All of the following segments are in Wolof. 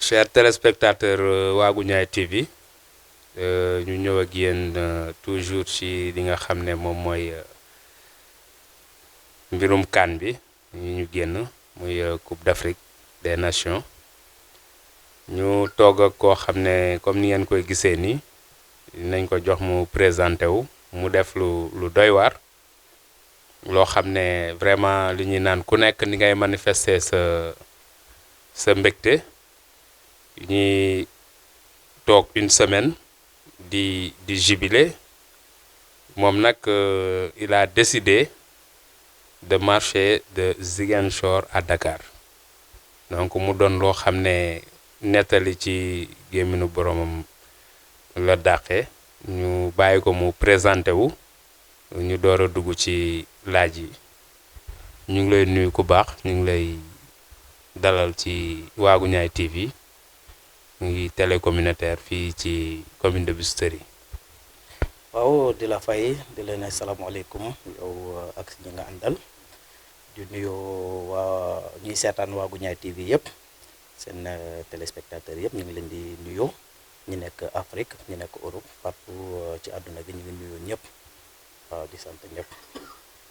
chers téléspectateurs Waagu Ñaay TV ñu ñëw ak yéen toujours ci li nga xam ne moom mooy mbirum CAN bi ñu génn muy Coupe d'Afrique des Nations ñu toog ak koo xam ne comme ni ngeen koy gisee nii nañ ko jox mu présenté wu mu def lu doy waar loo xam ne vraiment li ñuy naan ku nekk ni ngay manifester sa mbégte ñuy toog une semaine di jubilé moom nag il a décidé de marcher de Ziguinchor à Dakar donc mu doon loo xam ne nettali ci gémminu boromam la dàqe ñu bàyyi ko mu présenté wu ñu door a dugg ci laaj yi ñu ngi lay nuyu ku baax ñu ngi lay dalal ci Waagu Ñaay TV mu ngi télé communautaire fii ci commune de Biscuiterie. waaw di la fay di leen asalaamaaleykum yow ak ñi nga àndal di nuyu waa ñuy seetaan Waagu Ñaay TV yëpp seen téléspectateurs yëpp ñu ngi leen di nuyu ñu nekk Afrique ñu nekk Europe partout ci àdduna bi ñu ngi nuyu ñëpp waaw di sant ñëpp.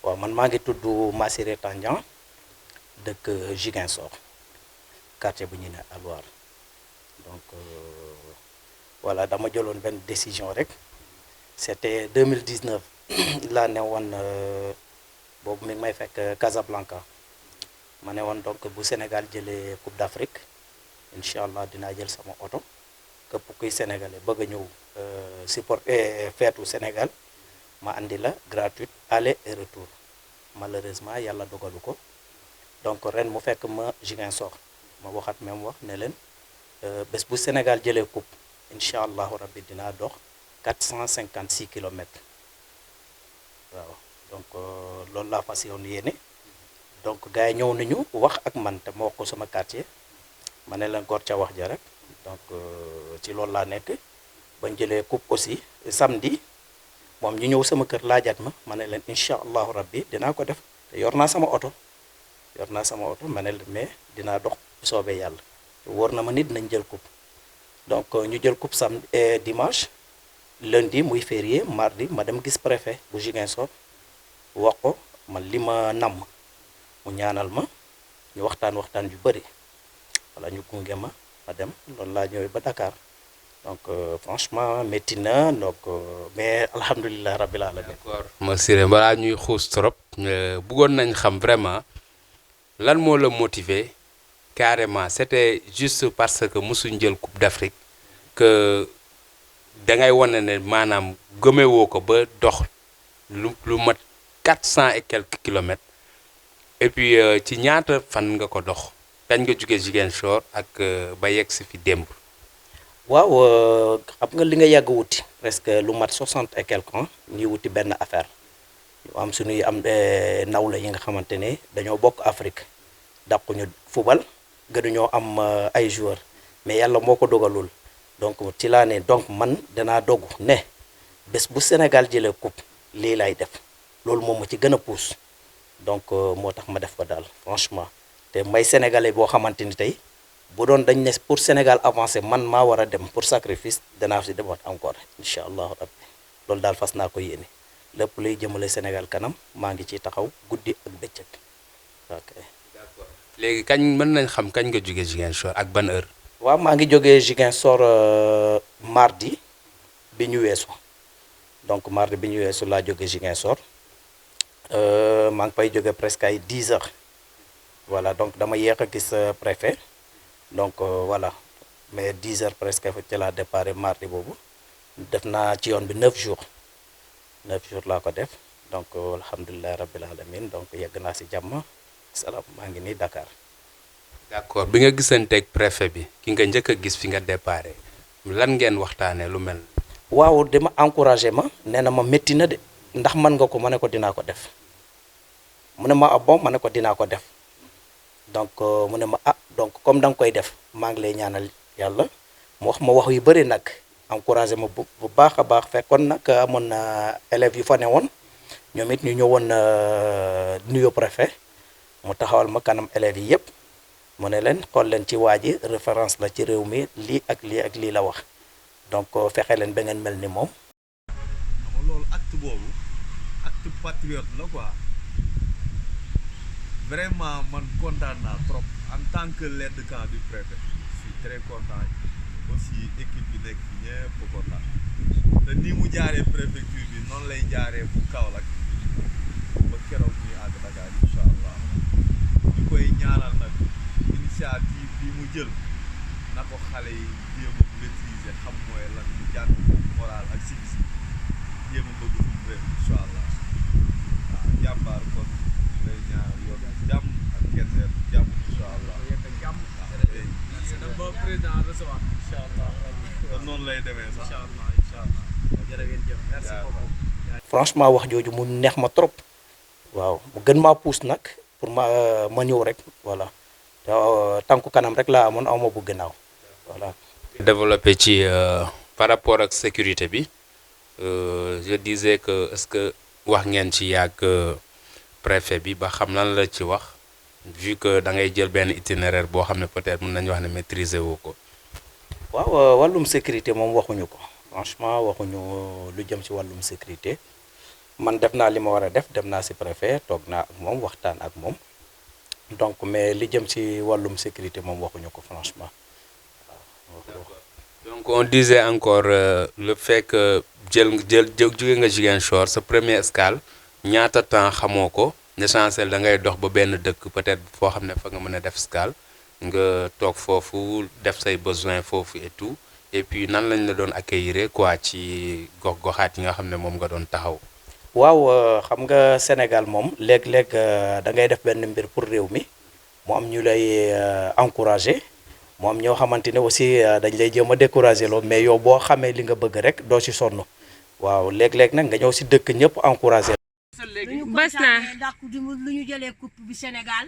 waaw man maa ngi tudd Massiré Tandian dëkk Ziguinchor quartier bu ñu ne Alwar donc voilà dama jëloon benn décision rek c'était 2019 laa ne woon boobu mi ngi may fekk Casablanca ma ne woon donc bu Sénégal jëlee Coupe d'Afrique incha allah dinaa jël sama oto képp kuy sénégalais bëgg a ñëw supporter feetu Sénégal ma andi la gratuite aller et retour malheureusement yàlla dogalu ko donc ren mu fekk ma Ziguinchor ma waxat même wax ne leen bés bu Sénégal jëlee coupe incha allahu rabbi dinaa dox 456 kilomètres waaw donc loolu laa fas yéene donc gars yi ñëw nañu wax ak man te ma wax ko sama quartier ma ne leen góor ca wax ja rek donc ci loolu laa nekk bañ jëlee coupe aussi samedi moom ñu ñëw sama kër laajaat ma ne leen incha allahu rabbi dinaa ko def te yor naa sama oto ma ne leen mais dinaa dox soobee yàlla te wóor na ma nit nañ jël coupe donc ñu jël coupe samedi dimanche lundi muy férié mardi ma dem gis préfet bu Ziguinchor wax ko man li ma namm mu ñaanal ma ñu waxtaan yu bëri wala ñu gunge ma dem loolu laa ñëwee ba Dakar donc franchement métti na donc mais alhamdulilah rabbil alamin. d'accord Massiré balaa ñuy xuus trop bëggoon nañ xam vraiment lan moo la motiver carrément c'était juste parce que mosuñ jël Coupe d'Afrique que da ngay wane ne maanaam gëmewoo ko ba dox lu mat 400 et quelques kilomètres et puis ci ñaata fan nga ko dox kañ nga jóge Ziguinchor ak ba yegg si fi démb. waaw xam nga li nga yàgg wuti presque lu mat 60 et quelques ans ñuy wuti benn affaire ñu am suñuy am nawla yi nga xamante ne dañoo bokk Afrique dàquñu fubal gënuñoo am ay joueurs mais yàlla moo ko dogalul donc ci laa ne donc man danaa dogu ne bés bu Sénégal jëlee coupe lii lay def loolu moom ma ci gën a pousse donc moo tax ma def ko daal franchement te may sénégalais boo xamante ni tey bu doon dañ ne pour Sénégal avancer man maa war a dem pour sacrifice danaa si demaat encore incha allahu rabbi loolu daal fas naa ko yéene lépp luy jëmale Sénégal kanam maa ngi ciy taxaw guddi ak bëccëg ok. d'accord léegi kañ mën nañ xam kañ nga jóge Ziguinchor ak ban heure. waaw maa ngi jógee Ziguinchor mardi bi ñu weesu donc mardi bi ñu weesu laa jógee Ziguinchor maa ngi fay jóge presque ay 10 heures voilà donc dama yéex a gis préfet donc voilà mais 10 heures presque ci laa départ mardi boobu def naa ci yoon bi 9 jours laa ko def donc alhamdulilah rabbil alamin donc yegg naa si jàmm salaam maa ngi nii Dakar. d'accord bi nga gisanteeg préfet bi ki nga njëkk a gis fi nga déparé lan ngeen waxtaanee lu mel. waaw dama encouragé ma nee na ma métti na de ndax mën nga ko ma ne ko dinaa ko def mu ne ma ah bon ma ne ko dinaa ko def donc mu ne ma ah donc comme da nga koy def maa ngi lay ñaanal yàlla mu wax ma wax yu bëri nag encouragé ma bu baax a baax fekkoon nag amoon na élèves yu fa ne woon ñoom it ñu ñëwoon nuyo préfet mu taxawal ma kanam élèves yi yëpp mu ne leen xool leen ci waa ji référence la ci réew mi lii ak lii la wax donc fexe leen ba ngeen mel ni moom. xam nga loolu acte boobu acte patriote la quoi vraiment man kontaan naa trop en tant que l'aide de camp du préfet je suis très content aussi équipe bi nekk fi ñëpp kontaan te ni mu jaaree préfecture bi noonu lay jaaree bu Kaolack ba keroog ñuy àgg Dakar incha allah ñu koy ñaanal nag initiative bi mu jël na ko xale yi jéem a maîtriser xam mooy lan ñu jàng foofu moral ak civisme jéem a bëgg suñu réew incha allah waaw jàmbaar kon ñu lay ñaanal yoon jàmm ak kenn jàmm incha allah ba président recevoir incha allah kon noonu lay demee sax incha allah incha allah jërëjëf merci beaucoup. franchement wax jooju mu neex ma trop waaw mu gën maa pousse nag pour ma ñëw rek voilà tànku kanam rek laa amoon aw ma bu gannaaw voilà. développé ci par rapport ak sécurité bi je disais que est-ce que wax ngeen ci yàgg préfet bi ba xam lan la ci wax vu que da ngay jël benn itinéraire boo xam ne peut-être mën nañu wax ne maîtriser woo ko. waaw wàllum sécurité moom waxuñu ko franchement waxuñu lu jëm ci wàllum sécurité man def naa li ma war a def dem naa ci préfet toog naa ak moom waxtaan ak moom donc mais li jëm ci wàllum sécurité moom waxuñu ko franchement. donc on disait encore le fait que jóge nga Ziguinchor sa premier escale ñaata temps xamoo ko l'essentiel da ngay dox ba benn dëkk peut-être foo xam ne fa nga mën a def escale nga toog foofu def say besoin foofu et tout et puis nan lañ la doon accueillir quoi ci gox-goxaat yi nga xam ne moom nga doon taxaw. waaw xam nga Sénégal moom léeg-léeg da ngay def benn mbir pour réew mi mu am ñu lay encourager mu am ñoo xamante ne aussi dañ lay jéem a décourager loo mais yow boo xamee li nga bëgg rek doo ci sonn waaw léeg-léeg nag nga ñëw ci dëkk ñëpp encourager. bës naa ndax lu ñu jëlee coupe bi Sénégal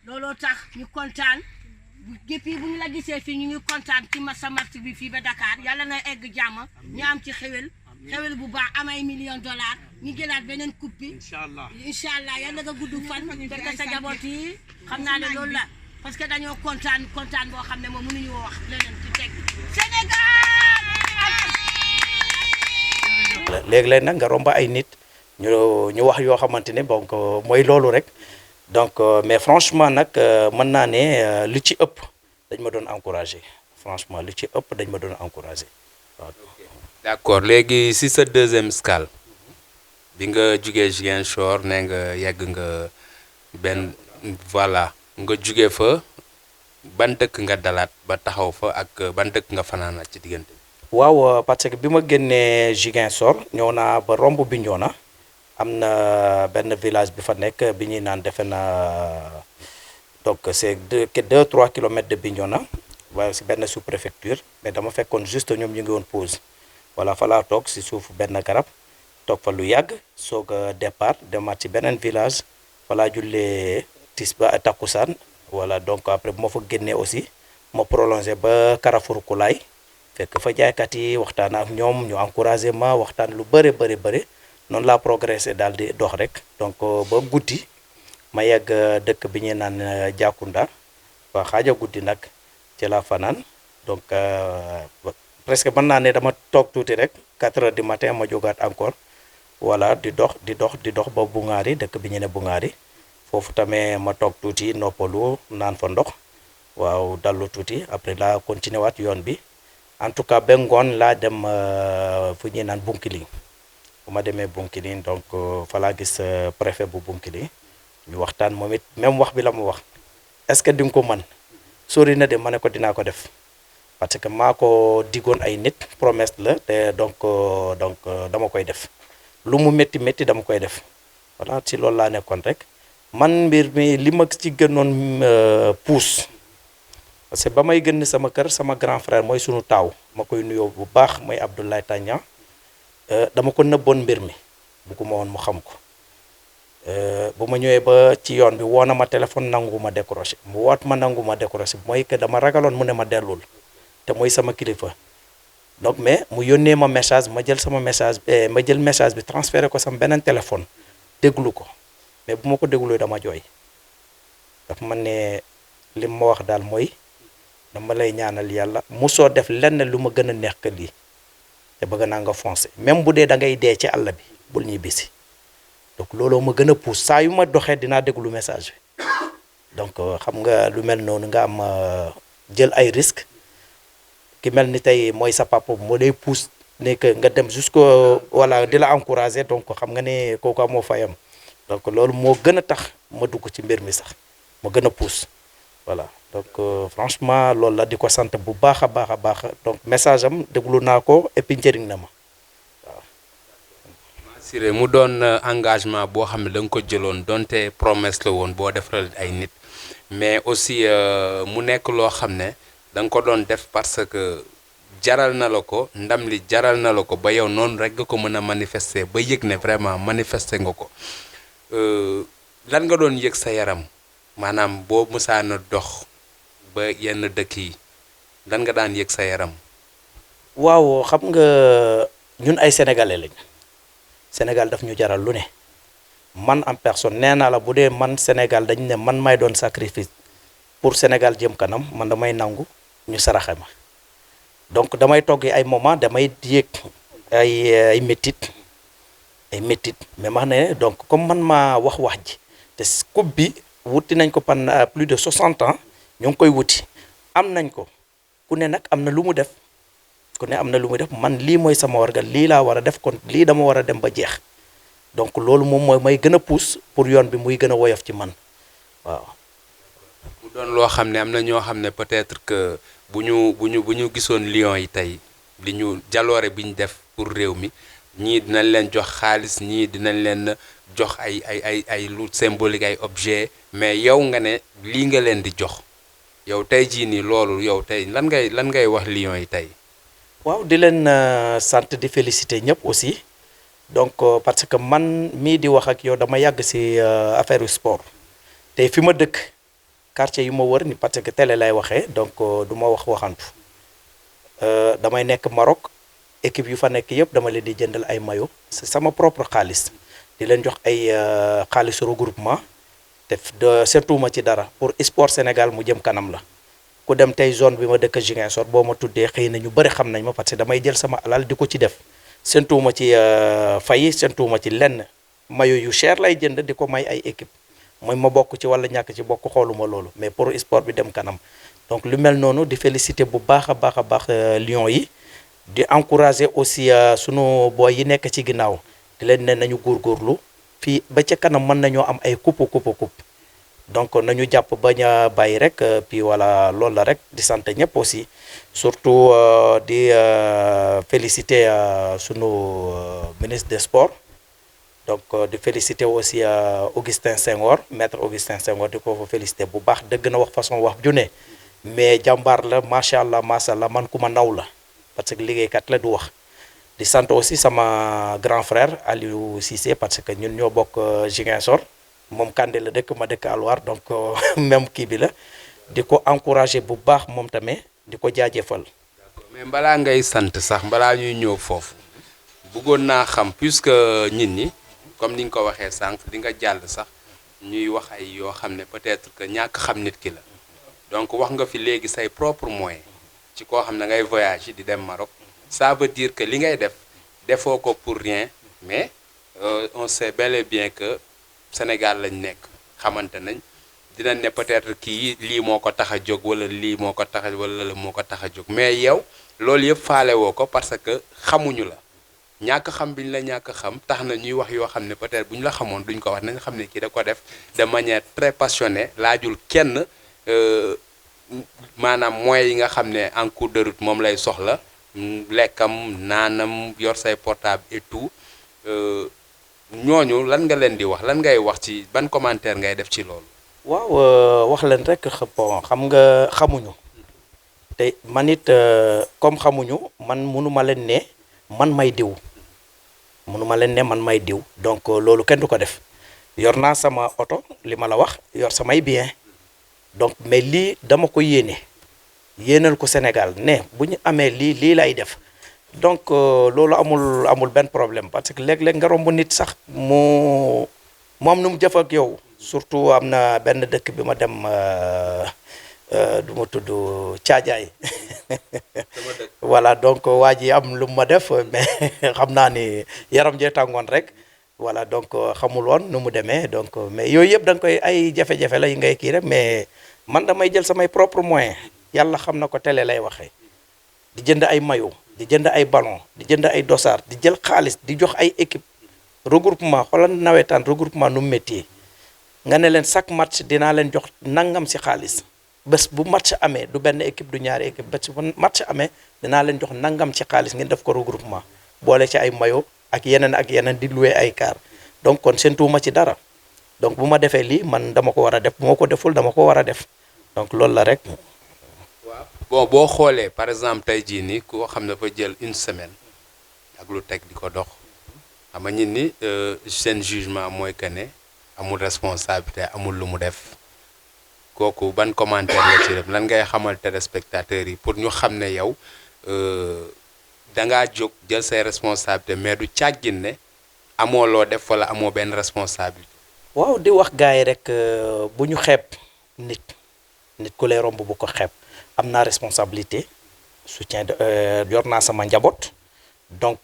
looloo tax ñu kontaan depuis bu ñu la gisee fii ñu ngi kontaan ci sa match bi fii ba Dakar yàlla na egg jàmm ñu am ci xewel bu baax am ay $1,000,000 ñu jëlaat beneen coupe bi incha allah yàlla nga gudd fan fekk sa jaboot yi xam naa ne loolu la parce que dañoo kontaan boo xam ne moom mënuñu wax leneen ci teg Sénégal. léeg-léeg nag nga romba ay nit ñu wax yoo xamante ne donc mooy loolu rek donc mais franchement nag mën naa ne lu ci ëpp dañ ma doon encourager franchement lu ci ëpp dañ ma doon encourager waaw. d'accord léegi si sa deuxième escale bi nga jugee Ziguinchor ne nga yegg nga benn voilà nga jugee fa ban dëkk nga dalaat ba taxaw fa ak ban dëkk nga fanaanaat ci diggante bi. waaw parce que bi ma génnee Ziguinchor ñëw naa ba romb Bignona am na benn village bi fa nekk bi ñuy naan defe naa donc c'est 2-3 kilomètres de Bignona waaye si benn sous-préfecture mais dama fekkoon juste ñoom ñu ngi woon pause voilà fa laa toog si suuf benn garab toog fa lu yàgg soog a départ demaat ci beneen village fa laa jullee tisba takkusaan voilà donc après bu ma fa génnee aussi ma prolongé ba Carrefour Koulaye fekk fa jaaykat yi waxtaan ak ñoom ñu encouragé ma waxtaan lu bëri noonu laa progressé daal di dox rek donc ba guddi ma yegg dëkk bi ñuy naan Diakounda waa xaaja guddi nag ci la fanaan donc presque mën naa ne dama toog tuuti rek 4 heures du matin ma jógaat encore voilà di dox ba Bungaari dëkk bi ñu ne Bungaari foofu tamit ma toog tuuti noppalu naan fa ndox waaw dallu tuuti après la continuer waat yoon bi en tout cas ba ngoon laa dem fu ñuy naan Bunkiling bu ma demee Bunkiling donc fa laa gis préfet bu Bunkiling ñu waxtaan moom it même wax bi la mu wax est-ce que di nga ko mën sori na de ma ne ko dinaa ko def parce que maa ko digoon ay nit promesse la te donc dama koy def lu mu métti dama koy def voilà ci loolu laa nekkoon rek man mbir mi li ma ci gënoon pousse parce que ba may gën sama kër sama grand frère mooy sunu taaw ma koy nuyoo bu baax mooy Abdoulaye Tagna dama ko nëbboon mbir mi bugguma woon mu xam ko bu ma ñëwee ba ci yoon bi woo na ma téléphone nangu ma décroché mu woot ma nangu ma décroché mooy que dama ragaloon mu ne ma dellul te mooy sama kilifa donc mais mu yónnee ma message ma jël sama message ma jël message bi transféré ko sama beneen téléphone déglu ko mais bu ma ko déglu dama jooy dafa man ne li ma wax daal mooy dama lay ñaanal yàlla musoo def lenn lu ma gën a neex que lii te bëgg naa nga foncer même bu dee da ngay dee ci àll bi bul ñibbisi donc looloo ma gën a pousse saa yu ma doxee dinaa déglu message bi donc xam nga lu mel noonu nga am jël ay risques ki mel ni tey mooy sa papa moo lay pousse ne que nga dem jusqu'au voilà di la encourager donc xam nga ne kooku amoo fayam donc loolu moo gën a tax ma dugg ci mbir mi sax ma gën a pousse voilà donc franchement loolu la di ko sant bu baax a baax a baax donc message am déglu naa ko et puis njëriñ na ma waaw. Siré mu doon engagement boo xam ne da nga ko jëloon donte promesse la woon boo defaral ay nit mais aussi mu nekk loo xam ne da nga ko doon def parce que jaral na la ko ndam li jaral na la ko ba yow noonu rek nga ko mën a manifester ba yëg ne vraiment manifester nga ko lan nga doon yëg sa yaram maanaam boo musaana dox ba yenn dëkk yi lan nga daan yëg sa yaram. waaw xam nga ñun ay sénégalais lañ Sénégal daf ñu jaral lu ne man en personne nee naa la bu dee man Sénégal dañ ne man may doon sacrifice pour Sénégal jëm kanam man damay nangu ñu saraxe ma donc damay togg ay moment damay yëg ay métit mais ma ne donc comme man maa wax ji te coupe bi wuti nañ ko pendant plus de 60 ans ñu ngi koy wuti am nañ ko ku ne nag am na lu mu def man lii mooy sama wargal lii laa war a def kon lii dama war a dem ba jeex donc loolu moom mooy may gën a pousse pour yoon bi muy gën a woyof ci man waaw. mu doon loo xam ne am na ñoo xam ne peut-être que bu ñu gisoon Lions yi tey li ñu jaloore bi ñu def pour réew mi ñii dinañ leen jox xaalis ñii dinañ leen jox ay lu symbolique ay objet mais yow nga ne lii nga leen di jox yow tey jii nii loolu yow tey lan ngay wax Lions yi tey. waaw di leen sant di féliciter ñëpp aussi donc parce que man mii di wax ak yow dama yàgg ci affaire yu sport tey fi ma dëkk quartier yu ma wër ni parce que télé lay waxee donc du ma waxantu damay nekk Maroc équipe yu fa nekk yëpp dama leen di jëndal ay maillot c'est sama propre xaalis di leen jox ay xaalisu regroupement te surtout ma ci dara pour sport Sénégal mu jëm kanam la. ku dem tey zone bi ma dëkk Ziguinchor boo ma tuddee xëy na ñu bëri xam nañ ma parce que damay jël sama alal di ko ci def sentuuma ci fay sentuuma ci lenn mayo yu cher lay jënd di ko may ay équipe mooy ma bokk ci wala ñàkk ci bokk xooluma loolu mais pour sport bi dem kanam donc lu mel noonu di féliciter bu baax a baax Lions yi di encourager aussi sunu boy yi nekk ci ginnaaw di leen ne nañu góorgóorlu fii ba ca kanam mën nañoo am ay coupe donc nañu jàpp bañ a bàyyi rek puis voilà loolu la rek di sant ñëpp aussi surtout di féliciter sunu ministre des sports donc di féliciter aussi Augustin Senghor maître Augustin Senghor di ko fa féliciter bu baax dëgg na wax façon wax ju ne mais jàmbaar la macha allah man ku ma naw la parce que liggéeykat la du wax di sant aussi sama grand frère Aliou Cissé parce que ñun ñoo bokk Ziguinchor. moom Kandé la dëkk ma dëkk Alwar donc même kii bi la di ko encourager bu baax moom tamit di ko jaajëfal. mais balaa ngay sant sax balaa ñuy ñëw foofu bëggoon naa xam puisque nit ñi comme ni nga ko waxee sànq di nga jàll sax ñuy wax ay yoo xam ne peut-être que ñàkk xam nit ki la donc wax nga fi léegi say propre moyen ci koo xam ne ngay voyage di dem Maroc ça veut dire que li ngay def defoo ko pour rien mais on sait bel et bien que. Sénégal lañ nekk xamante nañ dinañ ne peut-être kii lii moo ko tax a jóg wala lii moo ko tax a wala la moo ko tax a jóg mais yow loolu yëpp faale woo ko parce que xamuñu la ñàkk xam bi ñu la ñàkk xam tax na ñuy wax yoo xam ne peut-être bu ñu la xamoon duñ ko wax nañ xam ne kii da ko def de manière très passionnée laajul kenn maanaam moyens yi nga xam ne en cours de route moom lay soxla lekkam naanam yor say portable et tout. ñooñu lan nga leen di wax lan ngay wax ci ban commentaire ngay def ci loolu. waaw wax leen rek bon xam nga xamuñu te man it comme xamuñu man mënuma leen ne man may diw donc loolu kenn du ko def yor naa sama oto li ma la wax yor samay bien donc mais lii dama ko yéenal ko Sénégal ne bu ñu amee lii lay def. donc loolu amul benn problème parce que léeg-léeg nga romb nit sax mu am nu mu jëf ak yow surtout am na benn dëkk bi ma dem du ma tudd caajaay voilà donc waa ji am lu ma def mais xam naa ni yaram jee tàngoon rek voilà donc xamul woon nu mu demee donc mais yooyu yëpp da nga koy ay jafe-jafe la yi ngay kii rek mais man damay jël samay propre moyen yàlla xam na ko télé lay waxee di jënd ay maillot di jënd ay ballon di jënd ay dossard di jël xaalis di jox ay équipe regroupement xoolal nawetaan regroupement nu métier nga ne leen chaque match dinaa leen jox nangam si xaalis bés bu match amee du benn équipe du ñaari équipe bés bu match amee dinaa leen jox nangam ci xaalis ngeen def ko regroupement boole ci ay maillot ak yeneen di louer ay car donc kon séntuwuma ci dara donc bu ma defee lii man dama ko war a def bu ma ko deful dama ko war a def donc loolu la rek. bon boo xoolee par exemple tey jii nii koo xam ne dafa jël une semaine ak lu teg di ko dox xam nga ñit ni seen jugement mooy que ne amul responsabilité amul lu mu def kooku ban commentaire la ci def lan ngay xamal téléspectateurs yi pour ñu xam ne yow dangaa jóg jël say responsabilité mais du càggin ne amoo loo def wala amoo benn responsabilité. waaw di wax gars yi rek bu ñu xeeb nit ku lay romb bu ko xeeb am naa responsabilité soutien yor naa sama njaboot donc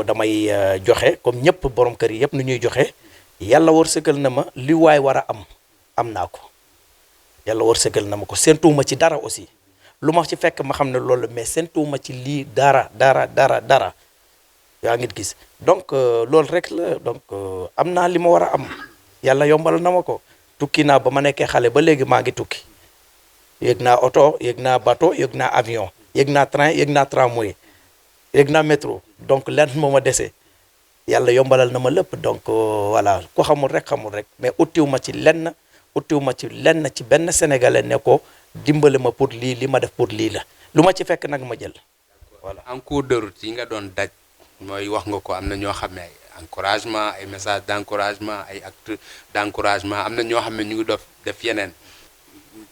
damay joxe comme ñëpp borom kër yi yëpp nu ñuy joxe yàlla wërsëgal na ma li waay war a am naa ko yàlla wërsëgal na ma ko séntuwuma ci dara aussi lu ma ci fekk ma xam ne loolu mais séntuwuma ci lii dara yaa ngi gis donc loolu rek la donc am naa li ma war a am yàlla yombal na ma ko tukki naa ba ma nekkee xale ba léegi maa ngi tukki yéeg naa oto yéeg naa bateau yéeg naa avion yéeg naa train yéeg naa tramway yéeg naa métro donc lenn moo ma dese yàlla yombalal na ma lépp donc voilà ku xamul rek mais utiw ma ci lenn ci benn sénégalais ne ko dimbali ma pour lii li ma def pour lii la lu ma ci fekk nag ma jël voilà. en cours de route yi nga doon daj mooy wax nga ko am na ñoo xam ne ay encouragement ay message d'encouragement ay actes d'encouragement am na ñoo xam ne ñu ngi def yeneen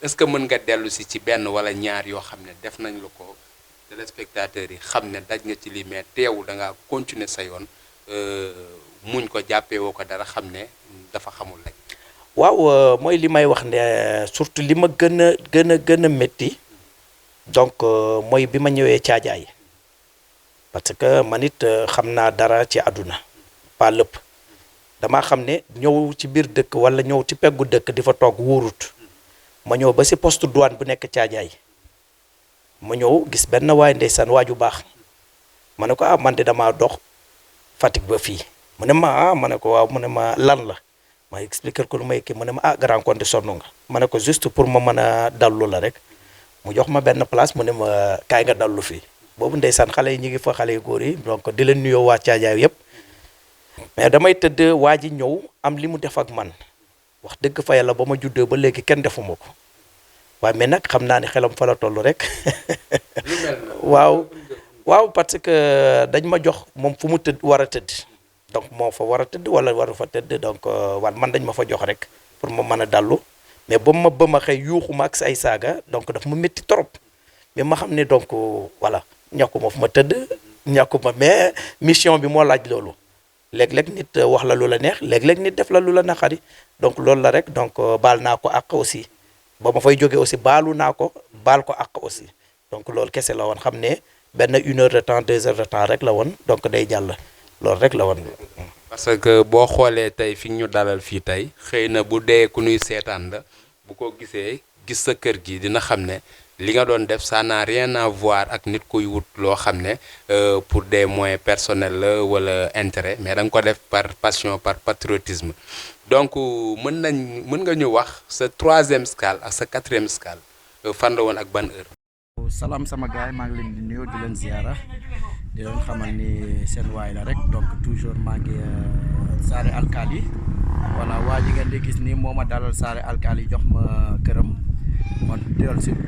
est-ce que mën nga dellu si ci benn wala ñaar yoo xam ne def nañ la ko téléspectateurs yi xam ne daj nga ci lii mais teewul da ngaa continuer sa yoon muñ ko jàppee woo ko dara xam ne dafa xamul rek. waaw mooy li may wax ne surtout li ma gën a métti donc mooy bi ma ñëwee caajaay parce que man it xam naa dara ci àdduna pas lépp damaa xam ne ñëw ci biir dëkk wala ñëw ci peggu dëkk di fa toog wóorut ma ñëw ba si poste douane bu nekk caajaay ma ñëw gis benn waay ndeysaan waaju baax ma ne ko man de damaa dox Fatick ba fii mu ne ma ma ne ko waaw mu ne ma lan la ma expliquer ko lu may kii mu ne ma grand compte sonn nga ma ne ko juste pour ma mën a dallu la rek mu jox ma benn place mu ne ma kaay nga dallu fii boobu ndeysaan xale yi ñu ngi fa xale yu góor yi donc di leen nuyoo waa caajaay yëpp mais damay tëdd waa ji ñëw am li mu def ak man wax dëgg fa yàlla ba ma juddoo ba léegi kenn defuma ko waaye mais nag xam naa ni xelam fa la toll rek waaw parce que dañ ma jox moom fu mu tëdd war a tëdd donc moo fa war a tëdd wala waru fa tëdd donc man dañ ma fa jox rek pour ma mën a dallu mais ba ma xëy yuuxuma ak ay saaga donc daf ma métti trop mais ma xam ne donc voilà ñàkkuma fu ma tëdd ñàkkuma mais mission bi moo laaj loolu léeg-léeg nit wax la lu la neex léeg-léeg nit def la lu la naqari donc loolu la rek donc baal naa ko àq aussi ba ma fay jógee aussi baal ko àq aussi donc loolu kese la woon xam ne benn 1 heure de temps 2 heures de temps rek la woon donc day jàll loolu rek la woon. parce que boo xoolee tey fi ñu dalal fii tey xëy na bu dee ku nuy seetaan la bu ko gisee gis sa kër gi dina xam ne li nga doon def ça n'a rien à voir ak nit kuy wut loo xam ne pour des moyens personnels la wala intérêt mais da nga ko def par passion par patriotisme donc mën nga ñu wax sa 3e escale ak sa 4e escale fan la woon ak ban heure. salaam sama gaay maa ngi leen di nuyu di leen ziara di leen xamal ni seen waay la rek donc toujours maa ngi Saare Alkali voilà waa ji ngeen di gis nii moo ma dalal Saare Alkali jox ma këram ma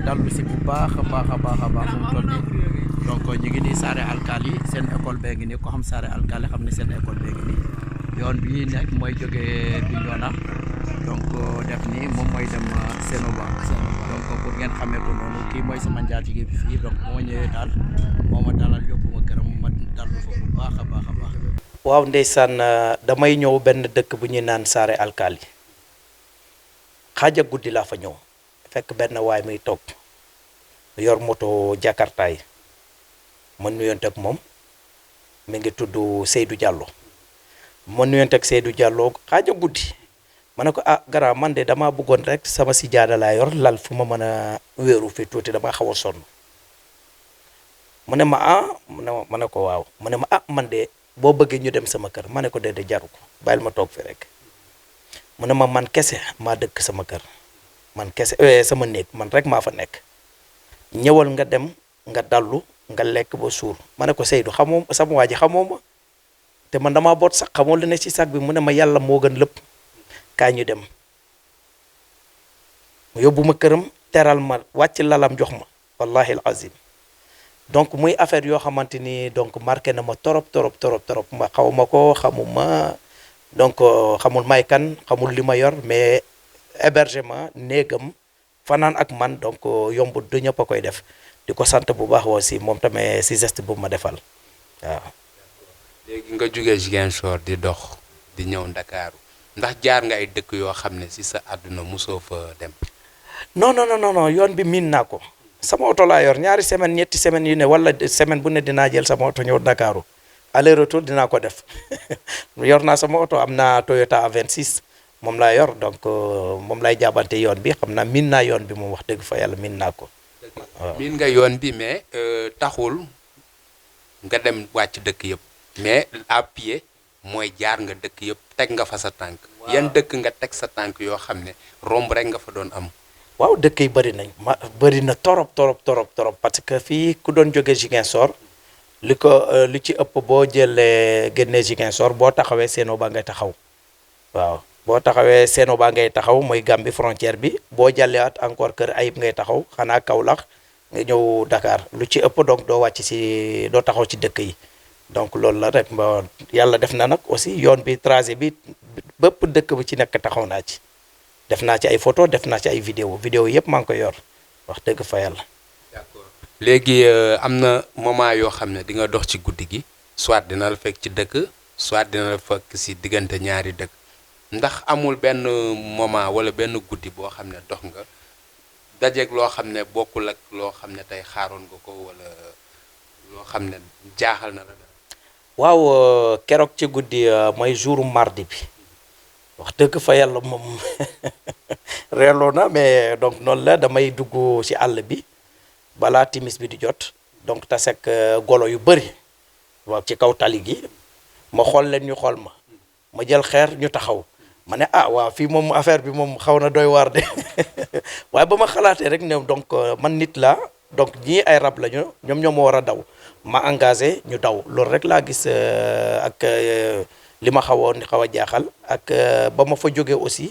dallu si bu baax a baax fu mu toll nii donc ñu ngi nii Saare Alkali seen école bee ngi nii ko xam Saare Alkali xam ne seen école bee ngi nii yoon bi nekk mooy jógee Bignona donc def nii moom mooy dem Sénoba donc pour ngeen xamee ko noonu kii mooy sama njaatige bi fii donc moo ñëwee daal moo ma dalal yóbbu ma këram ma dallu fa bu baax a baax. waaw ndeysaan damay ñëw benn dëkk bu ñuy naan Saare Alkali xaaja guddi laa fa ñëw fekk benn waay muy toog yor moto Jakarta yi ma nuyonte ak moom mi ngi tudd Seydou Diallo ma nuyonte ak Seydou Diallo xaaja guddi ma ne ko ah gara man de dama bëggoon rek sama sijaada laa yor lal fu ma mën a wéeru fi tuuti dama xaw a sonn mu ne ma ah ma ne ko waaw mu ne ma ah man de boo bëggee ñu dem sama kër ma ne ko de jaru ko bàyyil ma toog fi rek mu ne ma man kese maa dëkk sama kër man kese sama néeg man rek maa fa nekk ñëwal nga dem nga dallu nga lekk ba suur ma ne ko Seydou xamoo sama waa ji xamoo ma te man damaa boot sax xamoo lu ne ci sac bi mu ne ma yàlla moo gën lépp kaay ñu dem mu yóbbu ma këram teral ma wàcc lalam jox ma wallahi al azim donc muy affaire yoo xamante ni donc marqué na ma torop ma xaw ma ko xamuma donc xamul may kan xamul li ma yor mais hébergement néegam fanaan ak man donc yombul du ñëpp a koy def di ko sant bu baax aussi moom tamit si geste bu ma defal waaw. léegi nga jógee Ziguinchor di dox di ñëw Ndakaaru ndax jaar nga ay dëkk yoo xam ne si sa àdduna mosoo fa dem. non yoon bi miin naa ko sama oto laa yor ñaari semaine ñetti semaines yu ne wala semaine bu ne dinaa jël sama oto ñëw Ndakaaru aller retour dinaa ko def yor naa sama oto am naa Toyota A26 moom laa yor donc moom lay jaabante yoon bi xam naa miin naa yoon bi moom wax dëgg fa yàlla miin naa ko. waaw miin nga yoon bi mais taxul nga dem wàcc dëkk yëpp mais à pied mooy jaar nga dëkk yëpp teg nga fa sa tànk. yan dëkk nga teg sa tànk yoo xam ne romb rek nga fa doon am. waaw dëkk yi bëri nañ bëri na torop parce que fii ku doon jóge Ziguinchor li ci ëpp boo jëlee génnee Ziguinchor boo taxawee Séno ba ngay taxaw waaw boo taxawee Séno ba ngay taxaw mooy Gambie frontière bi boo jàllewaat encore Kër Ayib ngay taxaw xanaa Kaolack nga ñëw Dakar lu ci ëpp donc doo wàcc si doo taxaw ci dëkk yi donc loolu la rek ba yàlla def na nag aussi yoon bi tracé bi bépp dëkk bi ci nekk taxaw naa ci. def naa ci ay photo def naa ci ay vidéo yëpp maa ngi koy yor wax dëgg fa yàlla. d'accord léegi am na moment yoo xam ne di nga dox ci guddi gi soit dina la fekk ci dëkk soit dina la fekk si diggante ñaari dëkk ndax amul benn moment wala benn guddi boo xam ne dox nga dajeeg loo xam ne bokkul ak loo xam ne tey xaaroon nga ko wala loo xam ne jaaxal na la. waaw keroog ci guddi mooy jouru mardi bi. wax dëgg fa yàlla moom reeloo na mais donc noonu la damay dugg ci àll bi balaa timis bi di jot donc tasek golo yu bëri waaw ci kaw tali gi ma xool leen ñu xool ma jël xeer ñu taxaw ma ne ah waaw fii moom affaire bi moom xaw na doy waar de waaye ba ma xalaatee rek ne donc man nit la donc ñii ay rab lañu ñoom ma war a daw ma engagé ñu daw loolu rek laa gis ak li ma xaw a jaaxal ak ba ma fa jógee aussi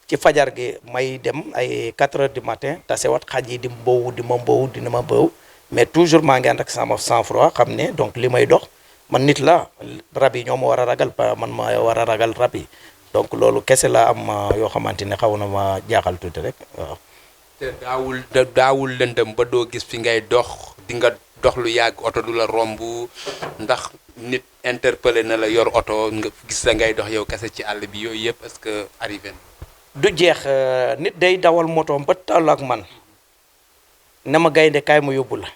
ci fajar gi may dem ay 4 heures du matin tasewat xaj yi di ma mbow mais toujours maa ngi ànd ak sama sang-froid xam ne donc li may dox man nit la rab yi ñoo ma war a ragal pa man ma war a ragal rab yi donc loolu kese la am yoo xamante ne xaw na ma jaaxal tuuti rek waaw. te daawul lëndëm ba doo gis fi ngay dox di nga dox lu yàgg oto du la romb ndax nit interpellé na la yor oto nga gis la ngay dox yow kese ci àll bi yooyu yëpp est-ce que arrivé na. du jeex nit day dawal motoom ba toll ak man ne ma gaynde kaay ma yóbbu la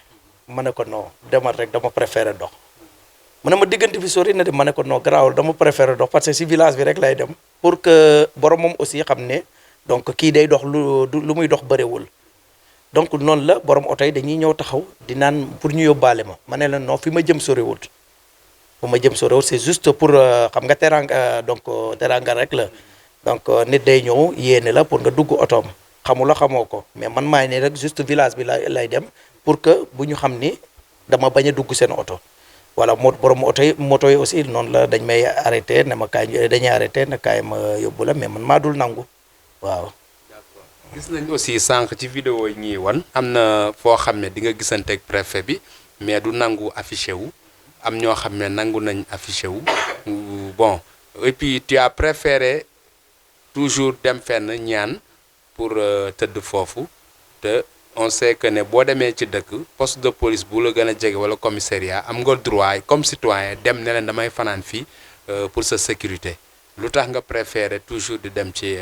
ma ne ko non demal rek dama préféré dox mu ne ma diggante bi sori na de ma ne ko non garaawul dama préféré dox parce que si village bi rek lay dem pour que borom moom aussi xam ne donc kii day dox lu muy dox bëriwul. donc noonu la borom oto yi dañuy ñëw taxaw di naan pour ñu yóbbaale ma ne la non fi ma jëm soriwul c'est juste pour xam nga teranga donc teranga rek la donc nit day ñëw yéene la pour nga dugg otoom xamula xamoo ko mais man maay ne rek juste village bi lay dem pour que bu ñu xam ni dama bañ a dugg seen oto voilà borom moto yi aussi noonu la dañ may arrêté ne ma kaay dañuy arrêté ne kaay ma yóbbu la mais man maa dul nangu waaw. gis nañ aussi sànq ci vidéo yi ñuy wan am na foo xam ne di nga gisanteeg préfet bi mais du nangu affiché wu am ñoo xam ne nangu nañ affiché wu bon et puis tu as préféré toujours dem fenn ñaan pour tëdd foofu te on sait que ne boo demee ci dëkk poste de police bu la gën a jege wala commissariat am nga droit comme citoyen dem ne leen damay fanaan fii pour sa sécurité lu tax nga préféré toujours di dem ci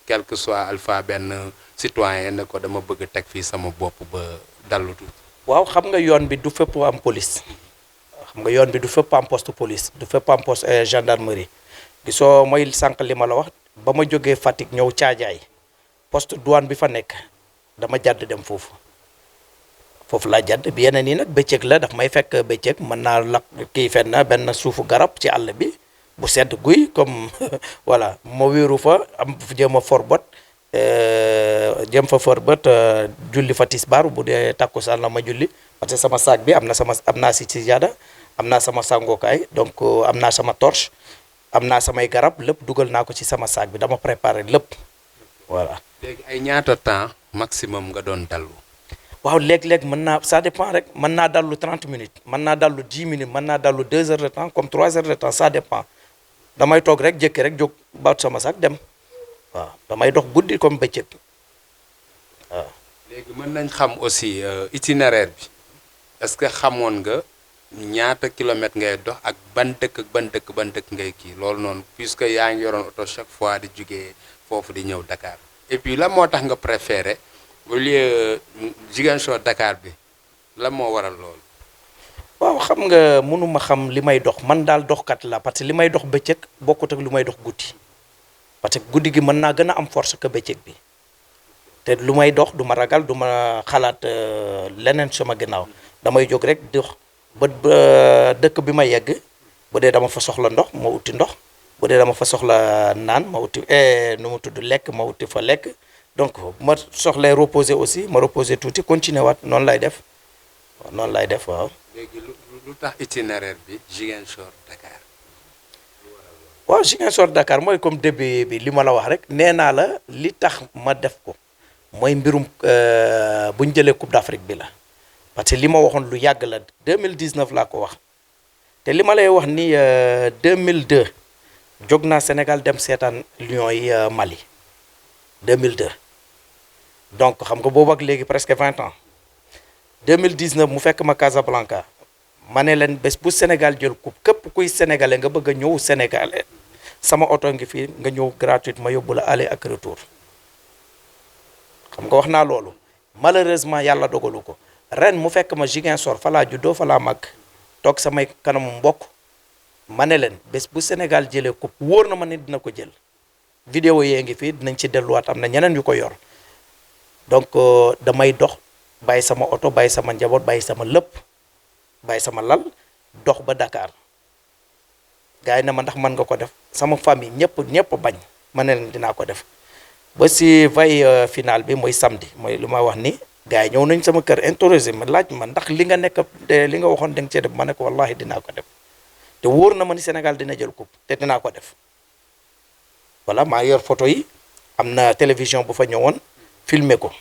quel que soit alpha benn citoyen ne ko dama bëgg teg fii sama bopp ba dallu tuuti. waaw xam nga yoon bi du fépp am police xam nga yoon bi du fépp am poste police du fépp am poste gendarmerie gisoo mooy sànq li ma la wax ba ma jógee Fatick ñëw Caajaay poste douane bi fa nekk dama jàdd dem foofu laa jàdd bi yeneen yi nag bëccëg la daf may fekk bëccëg mën naa lakk kii fenn benn suufu garab ci àll bi bu sedd guy comme voilà ma wéeru fa am jéem a forbot jëm fa forbot julli fa tisbaar bu dee takkusaan la ma julli parce que sama sac bi am naa si sijaada am naa sama sangokaay donc am naa sama torche am naa samay garab lépp dugal naa ko ci sama sac bi dama préparé lépp voilà. léegi ay ñaata temps maximum nga doon dallu. waaw léeg-léeg mën naa ça dépend rek mën naa dallu 30 minutes mën naa dallu 10 minutes mën naa dallu 2 heures de temps comme 3 heures de temps ça dépend damay toog rek jékki rek jóg baat sama sac dem waaw damay dox guddi comme bëccëg waaw. léegi mën nañ xam aussi itinéraire bi est-ce que xamoon nga ñaata kilomètre ngay dox ak ban dëkk ngay kii loolu noonu puisque yaa ngi yoroon oto chaque fois di jugee foofu di ñëw Dakar et puis lan moo tax nga préféré au lieu Ziguinchor Dakar bi lan moo waral loolu. waaw xam nga mënuma xam li may dox man daal doxkat la parce que li may dox bëccëg bokkut ak lu may dox guddi parce que guddi gi mën naa gën a am force que bëccëg bi te lu may dox du ma ragal du ma xalaat leneen sama ginnaaw damay jóg rek dox ba dëkk bi ma yegg bu dee dama fa soxla ndox ma uti ndox bu dee dama fa soxla naan ma uti nu mu tudd lekk ma uti fa lekk donc ma soxlay reposer aussi ma reposer tuuti continuer waat noonu lay def waaw noonu lay def waaw. léegi lu tax itinéraire bi Ziguinchor Dakar. waaw Ziguinchor Dakar mooy comme début bi li ma la wax rek nee naa la li tax ma def ko mooy mbirum bu ñu jëlee Coupe d'Afrique bi la parce que li ma waxoon lu yàgg la 2019 laa ko wax te li ma lay wax ni 2002 jóg naa Sénégal dem seetaan Lions yi Mali 2002 donc xam nga boobu ak léegi presque 20 ans 2019 mu fekk ma Casablanca ma ne leen bés bu Sénégal jël coupe képp kuy sénégalais nga bëgg a ñëw Sénégalais sama oto ngi fii nga ñëw gratuite ma yóbbu la aller ak retour xam nga wax naa loolu malheureusement yàlla dogalu ko ren mu fekk ma Ziguinchor fa laa juddoo fa laa màgg toog samay kanamu mbokk ma ne leen bés bu Sénégal jëlee coupe wóor na ma ne dina ko jël vidéo yee ngi fii dinañ ci delluwaat am na ñeneen yu ko yor donc damay dox bàyyi sama oto bàyyi sama njaboot bàyyi sama lépp bàyyi sama lal dox ba Dakar gars yi na ma ndax mën nga ko def sama famille ñëpp bañ ma ne leen dinaa ko def ba si veille finale bi mooy samedi mooy lu ma wax ni gars yi ñëw nañ sama kër interroger ma laaj ma ndax li nga nekk li nga waxoon da nga cee def ma ne ko wallahi dinaa ko def te wóor na ma ni Sénégal dina jël coupe te dinaa ko def voilà maa yor photo yi am na télévision bu fa ñëwoon filmer ko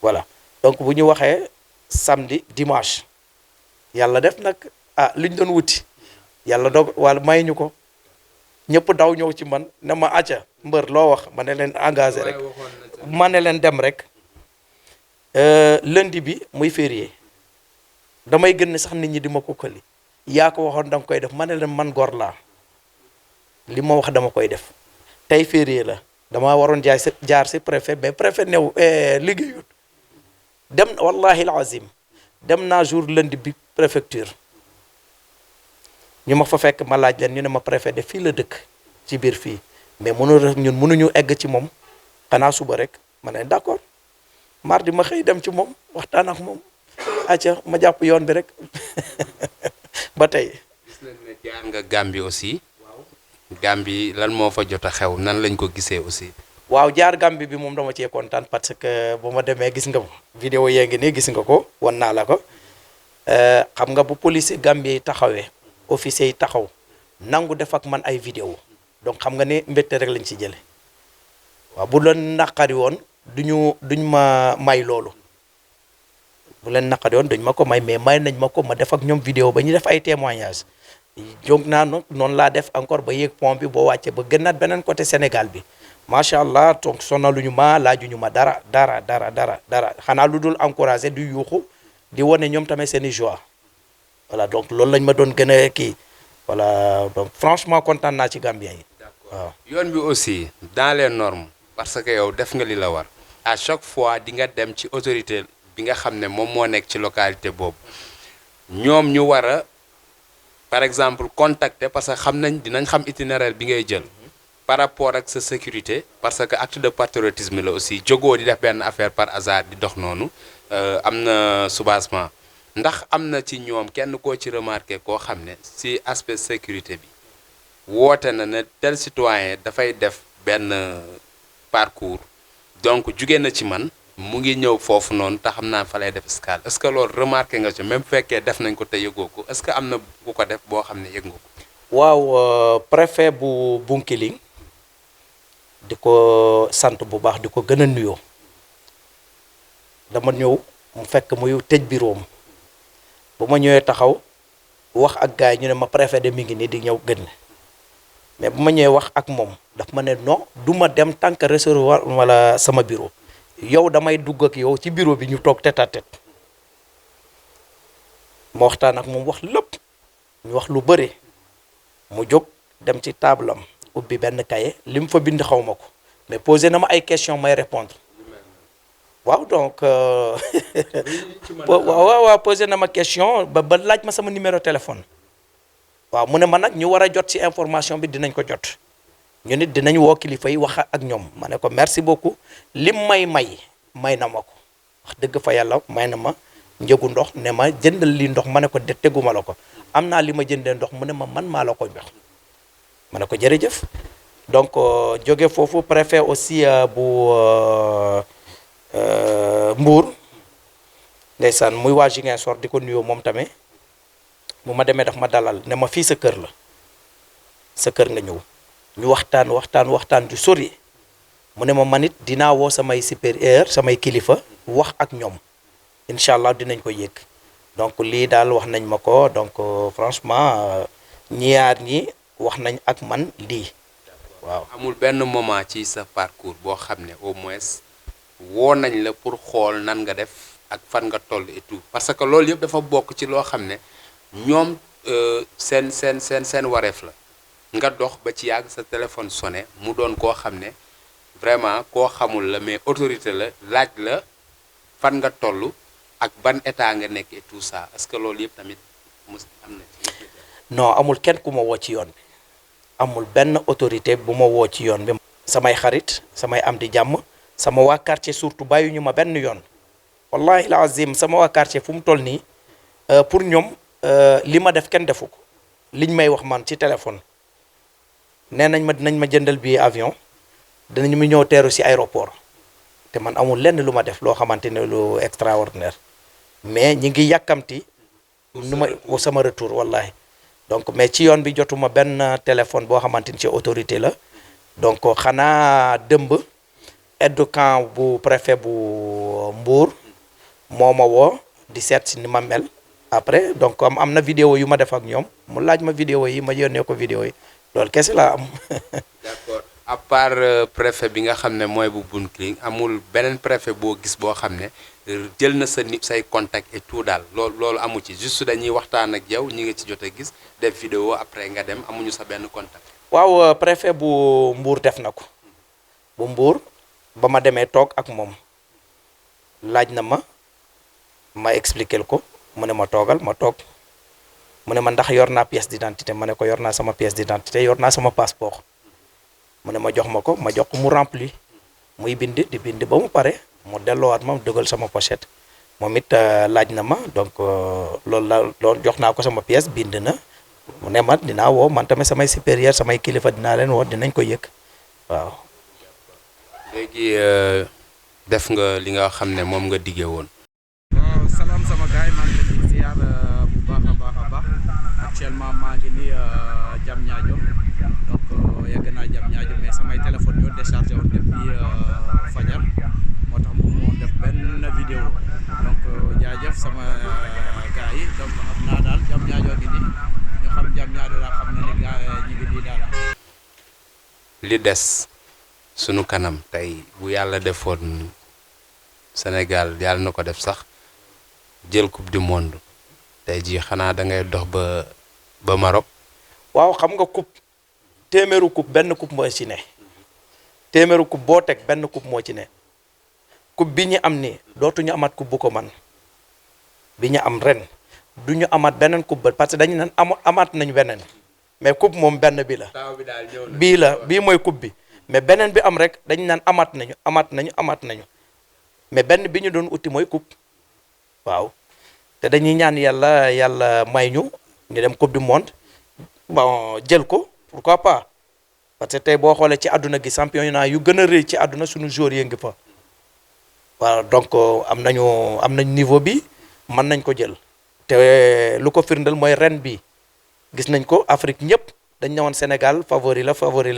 voilà donc bu ñu waxee samedi dimanche yàlla def nag li ñu doon wuti yàlla doog wala may ñu ko ñëpp daw ñëw ci man ne ma acca mbër loo wax ma ne leen engagé rek ma ne leen dem rek lundi bi muy férié damay gën sax nit ñi di ma ko këli yaa ko waxoon danga koy def ma ne leen man gor laa li ma wax dama koy def tey férié la dama waroon jaar si préfet mais préfet new liggéeyut dem wallahi alazim dem naa jour lundi bi préfecture ñu ma fa fekk ma laaj leen ñu ne ma préfet de fii la dëkk ci biir fii mais mënuñu egg ci moom xanaa suba rek ma ne d'accord mardi ma xëy dem ci moom waxtaan ak moom acca ma jàpp yoon bi rek ba tey. gis nañ ne jaar nga Gambie aussi. waaw Gambie lan moo fa jot a xew nan lañ ko gisee aussi. waaw jaar Gambie bi moom dama cee kontaan parce que bu ma demee gis nga vidéo yee ngi nii gis nga ko wan naa la ko xam nga bu police Gambie yi taxawee officier yi taxaw nangu def ak man ay vidéo donc xam nga ne mbégte rek lañ ci jële waaw bu leen naqari woon duñ ma may loolu bu leen naqari woon duñ ma ko may mais may nañ ma ko ma def ak ñoom vidéo ba ñu def ay témoignages jóg naa noonu laa def encore ba yéeg pont bi boo wàccee ba gënaat beneen côté Sénégal bi macha allah donc sonaluñu ma laajuñu ma dara xanaa lu dul encouragé du yuuxu di wane ñoom tamit seen i joie voilà donc loolu lañ ma doon gën a kii voilà donc franchement kontaan naa ci Gambien yi waaw. yoon bi aussi dans les normes parce que yow def nga li la war à chaque fois di nga dem ci autorité bi nga xam ne moom moo nekk ci localité boobu ñoom ñu war a par exemple contacter parce que xam nañ dinañ xam itinéraire bi ngay jël par rapport ak sa sécurité parce que acte de patriotisme la aussi jógoo di def benn affaire par hasard di dox noonu am na soubassement ndax am na ci ñoom kenn koo ci remarqué koo xam ne si aspect sécurité bi woote na ne tel citoyen dafay def benn parcours donc jugee na ci man mu ngi ñëw foofu noonu te xam naa fa lay def escale est-ce que loolu remarqué nga ci même bu fekkee def nañ ko te yëgoo ko est-ce que am na bu ko def boo xam ne yëg nga ko. waaw préfet bu Bunkiling di ko sant bu baax di ko gën a nuyoo dama ñëw mu fekk muy tëj bureau am bu ma ñëwee taxaw wax ak gars yi ñu ne ma préfet de mi ngi nii di ñëw gën mais bu ma ñëwee wax ak moom daf ma ne non du ma dem tant que recevoir wala sama bureau yow damay dugg ak yow ci bureau bi ñu toog tête à tête ma waxtaan ak moom wax lépp ñu wax lu bëri mu jóg dem ci table am ubbi benn cahier li mu fa bind xaw ma ko mais posé na ma ay question may répondre waaw donc waaw posé na ma question ba laaj ma sama numéro téléphone waaw mu ne ma nag ñu war a jot ci information bi dinañ ko jot ñu nit dinañ woo kilifa yi wax ak ñoom ma ne ko merci beaucoup lim may na ma ko wax dëgg fa yàlla may na ma njëgu ndox ne ma jëndal li ndox ma ne ko de teguma la ko am naa li ma jëndee ndox mu ne ma man maa la ko jox ma ne ko jërëjëf donc jóge foofu préfet aussi bu Mbour ndeysaan muy waa Ziguinchor di ko nuyoo moom tamit bu ma demee daf ma dalal ne ma fii sa kër la sa kër nga ñëw ñu waxtaan ju sori mu ne ma manit dinaa woo samay supérieur samay kilifa wax ak ñoom incha allah dinañ ko yëg donc lii daal wax nañ ma ko donc franchement ñaar ñi wax nañ ak man lii waaw. amul benn moment ci sa parcours boo xam ne au moins woo nañ la pour xool nan nga def ak fan nga toll et tout parce que loolu yëpp dafa bokk ci loo xam ne ñoom seen wareef la nga dox ba ci yàgg sa téléphone sonné mu doon koo xam ne vraiment koo xamul la mais autorité la laaj la fan nga toll ak ban état nga nekk et tout ça est-ce que loolu yëpp tamit mos am na ci. non amul kenn ku ma woo ci yoon bi amul benn autorité bu ma woo ci yoon bi. samay xarit samay am di jàmm sama waa quartier surtout bàyyiñu ma benn yoon wallahi la azim sama waa quartier fu mu toll nii pour ñoom li ma def kenn defu ko liñ may wax man ci téléphone nee nañ ma dinañ ma jëndal billet avion dinañ mu ñëw teeru ci aéroport te man amul lenn lu ma def loo xamante ne lu extraordinaire mais ñi ngi yàkkamti nu ma sama retour wallahi donc mais ci yoon bi jotuma benn téléphone boo xamante ni ci autorité la donc xanaa dëmb aide camp bu préfet bu Mbour moo ma woo di seet si ni ma mel après donc am na vidéo yu ma def ak ñoom mu laaj ma vidéo yi ma yónnee ko vidéo yi loolu kese laa am. d'accord à part préfet bi nga xam ne mooy bu Bunkiling amul beneen préfet boo gis boo xam ne jël na sa nit say contact et tout daal loolu amu ci juste dañuy waxtaan ak yow ñi nga ci jot a gis def vidéo après nga dem amuñu sa benn contact. waaw préfet bu Mbour def na ko bu Mbour ba ma demee toog ak moom laaj na ma expliquer ko mu ne ma toogal ma toog mu ne ma ndax yor naa pièce d'identité ma ne ko yor naa sama pièce d'identité yor naa sama passeport mu ne ma jox ma ko ma jox ko mu rempli muy bind di bind ba mu pare mu delloowaat ma dugal sama pochette moom it laaj na ma donc loolu jox naa ko sama pièce bind na mu ne ma dinaa woo man tamit samay supérieur samay kilifa dinaa leen woo dinañ ko yëg waaw. léegi def nga li nga xam ne moom nga diggee woon. waaw salaam sama gars yi maa ngi leen di ziar bu baax a baax actuellement maa ngi nii Diamniadio donc yegg naa Diamniadio mais samay téléphone ñoo déchargé woon depuis fajar moo tax moom moo def benn vidéo donc jaajëf sama gars yi donc xam naa daal Diamniadio gi nii ñu xam Diamniadio daal xam na ni gars ñi ngi nii daal. li des sunu kanam tey bu yàlla defoon Sénégal yàlla na ko def sax jël coupe du monde tey jii xanaa da ngay dox ba Maroc. waaw xam nga coupe téeméeru coupe benn coupe mooy ci ne téeméeru coupe boo teg benn coupe moo ci ne coupe bi ñu am ni dootuñu amaat coupe bu ko man bi ñu am ren du ñu amaat beneen coupe ba parce que dañu naan amaat nañu beneen mais coupe moom benn bi la bii la bii mooy coupe bi mais beneen bi am rek dañu naan amaat nañu mais benn bi ñu doon uti mooy coupe waaw te dañuy ñaan yàlla may ñu dem coupe du monde bon jël ko pourquoi pas parce que tey boo xoolee ci àdduna gi championnat yu gën a rëy ci àdduna suñu joueurs yi ngi fa waaw donc am nañ niveau bi mën nañ ko jël te lu ko firndal mooy ren bi gis nañ ko Afrique ñëpp dañ ñëwoon Sénégal favori la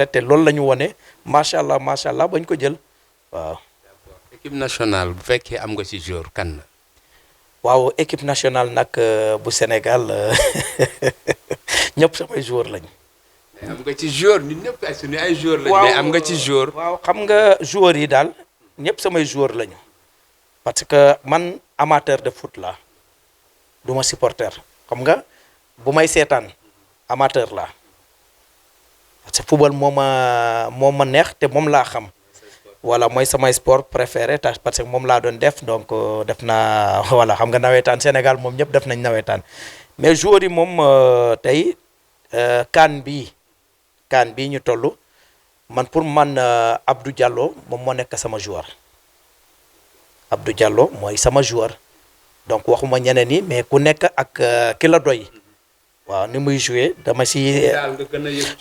te loolu la ñu wone macha allah bañ ko jël waaw. équipe nationale bu fekkee am nga ci joueur kan la. waaw équipe nationale nag bu Sénégal ñëpp samay joueur lañ. am nga ci joueur ñun ñëpp ay suñu ay joueur lañ. mais am nga ci joueur. waaw xam nga joueurs yi daal ñëpp samay joueur lañu parce que man amateur de foot la du ma supporter xam nga bu may seetaan amateur la parce que football moo ma neex te moom laa xam. voilà mooy samay sport préféré parce que moom laa doon def donc def naa voilà xam nga nawetaan Sénégal moom ñëpp def nañ nawetaan mais joueurs yi moom tey CAN bii ñu toll man pour man Abdou Diallo moom moo nekk sama joueur Abdou Diallo mooy sama joueur donc waxuma ñeneen yi mais ku nekk ak ki la doy waaw ni muy joué dama si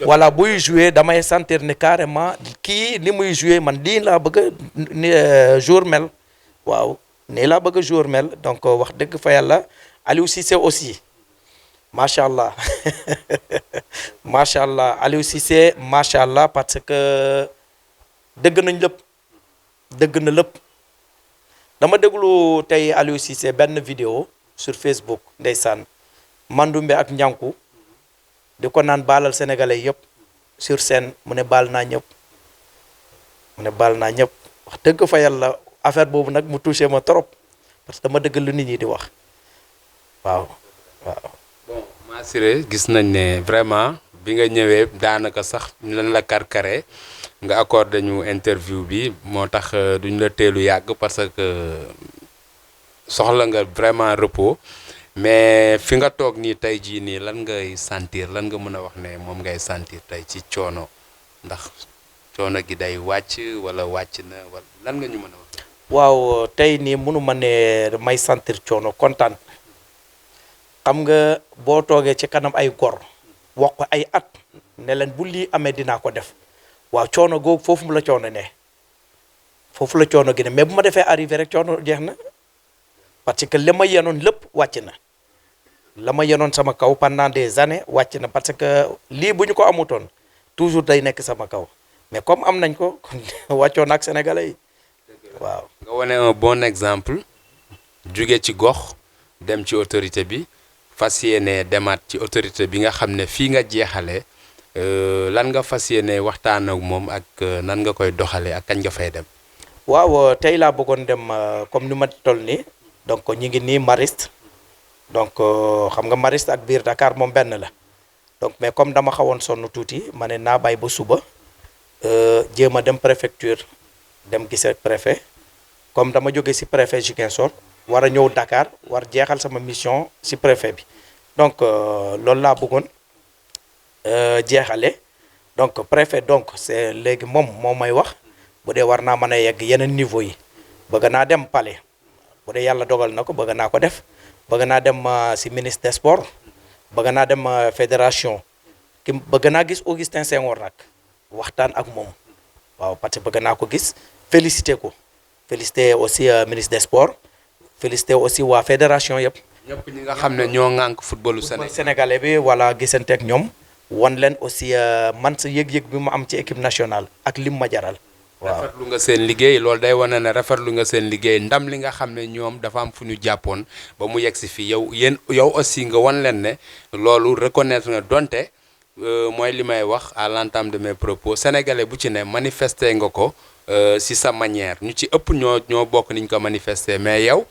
voilà buy joué damay sentir ni carrément kii ni muy joué man lii laa bëgg ni jour mel waaw nii laa bëgg jour mel donc wax dëgg fa yàlla Aliou Cissé aussi macha allah macha allah Aliou Cissé macha allah parce que dëgg na lépp dama déglu tey Aliou Cissé benn vidéo sur Facebook ndeysaan Mandumbe ak Ñanku di ko naan baalal sénégalais yëpp sur scène mu ne baal naa ñëpp wax dëgg fa yàlla affaire boobu nag mu touché ma trop parce que dama dëgg lu nit ñi di wax waaw. bon Massiré gis nañ ne vraiment bi nga ñëwee daanaka sax lan la karkare nga accordé ñu interview bi moo tax duñ la teelu yàgg parce que soxla nga vraiment repos. mais fi nga toog nii tey jii nii lan ngay sentir lan nga mën a wax ne moom ngay sentir tey ci coono ndax coono gi day wàcc wala wàcc na wala lan nga ñu mën a wax. waaw tey nii mënu ma ne may sentir coono kontaan xam nga boo toogee ci kanam ay gor wax ko ay at ne leen bu lii amee dinaa ko def waaw coono googu foofu mu la coono ne foofu la coono gi ne mais bu ma defee arrivé rek coono jeex na. parce que li ma yenoon lépp wàcc na la ma yenoon sama kaw pendant des années wàcc na parce que lii bu ñu ko amutoon toujours day nekk sama kaw mais comme am nañ ko wàccoon ak sénégalais yi waaw. nga wane un bon exemple jóge ci gox dem ci autorité bi fas yéene demaat ci autorité bi nga xam ne fii nga jeexalee lan nga fas yéene waxtaan ak moom ak nan nga koy doxalee ak kañ nga fay dem. waaw tey laa bëggoon dem comme ni ma toll nii. donc ñu ngi nii Mariste donc xam nga Mariste ak biir Dakar moom benn la donc mais comme dama xawoon sonn tuuti ma ne naa bàyyi ba suba jéem a dem préfecture dem gisee préfet comme dama jóge ci préfet Ziguinchor war a ñëw Dakar war jeexal sama mission ci préfet bi donc loolu laa bëggoon jeexale donc préfet donc c'est léegi moom moo may wax bu dee war naa mën a yegg yeneen niveau yi bëgg naa dem palais. bu dee yàlla dogal na ko bëgg naa ko def bëgg naa dem ci ministre des sports bëgg naa dem fédération ki bëgg naa gis Augustin Senghor nag waxtaan ak moom waaw parce que bëgg naa ko gis féliciter ko féliciter aussi ministre des sports féliciter aussi waa fédération yëpp. ñëpp ñi nga xam ne ñoo ŋànk footballu sénégalais bi wala gisante ak ñoom wan leen aussi man sa yëg-yëg bi ma am ci équipe nationale ak lim ma jaral. waaw rafetlu nga seen liggéey loolu day wane ne rafetlu nga seen liggéey ndam li nga xam ne ñoom dafa am fu ñu jàppoon ba mu yegg si fii yow aussi nga wan leen ne loolu reconnaître nga donte mooy li may wax à l'entame de mes propos sénégalais bu ci ne manifester nga ko si sa manière ñu ci ëpp ñoo bokk niñ ko manifester mais yow